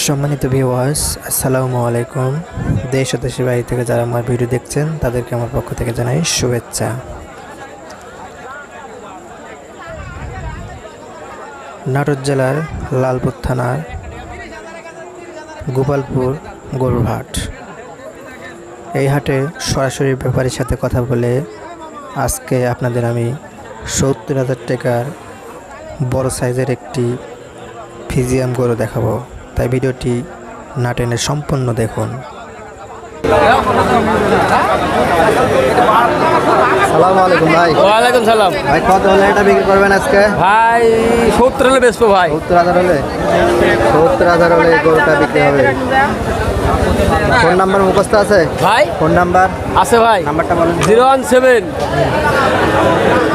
সম্মানিত ভিউয়ার্স, আসসালামু আলাইকুম। দেশ ও দেশের বাইরে থেকে যারা আমার ভিডিও দেখছেন তাদেরকে আমার পক্ষ থেকে জানাই শুভেচ্ছা। নাটোর জেলার লালপুর থানার গোপালপুর গরুরহাট। এই হাটে সরাসরি ব্যাপারীর সাথে কথা বলে আজকে আপনাদের আমি ৭০,০০০ টাকার বড় সাইজের একটি ফিজিয়াম গরু দেখাবো, তাই ভিডিওটি না টেনে সম্পূর্ণ দেখুন। সালামু আলাইকুম ভাই। ওয়ালাইকুম সালাম। ভাই কত হলে এটা বিক্রি করবেন আজকে? ভাই ৭০ হলে বেচবো ভাই। ৭০,০০০ হলে ৭০,০০০ হলে এই গরুটা বিক্রি হবে। ফোন নাম্বার মুখস্থ আছে ভাই? ফোন নাম্বার আছে ভাই। নাম্বারটা বলেন। 017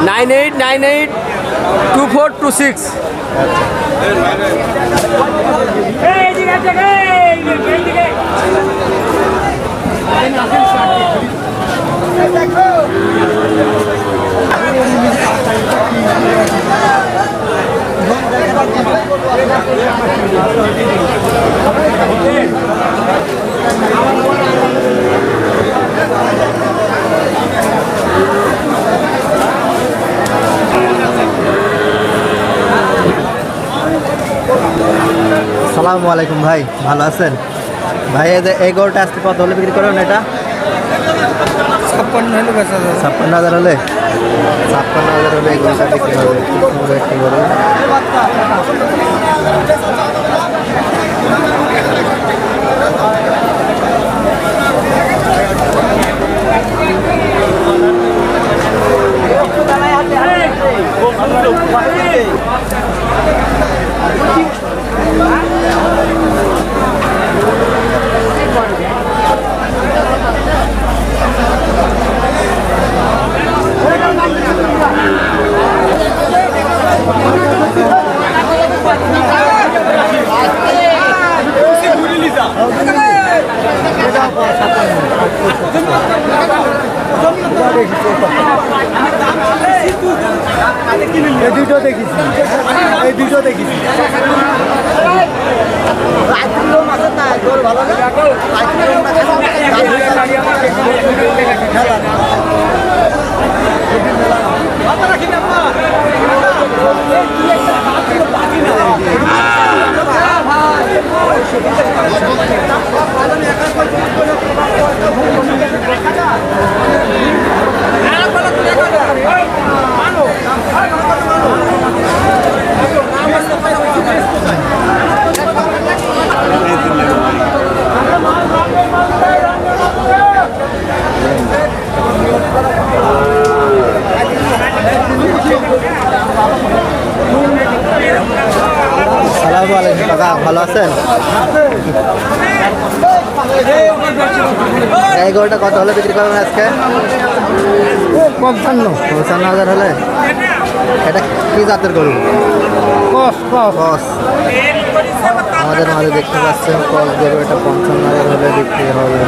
9898 2426। আসসালামু আলাইকুম ভাই, ভালো আছেন ভাই? এই গরুটা আজকে কত হলে বিক্রি করবেন? এটা ৫৬,০০০ হলে ৫৬,০০০ হলে এই গরুটা বিক্রি হবে। সুন্দর একটি গরু। এই দুটো দেখেছি। আসসালামু আলাইকুম কাকা, ভালো আছেন? এই গরুটা কত হলে বিক্রি করবেন আজকে? ৫৫,০০০ হলে। এটা কি জাতের গরু? কস। আমাদের মাঝে দেখতে পাচ্ছেন কস গরু। এটা ৫৫,০০০ হলে বিক্রি হবে।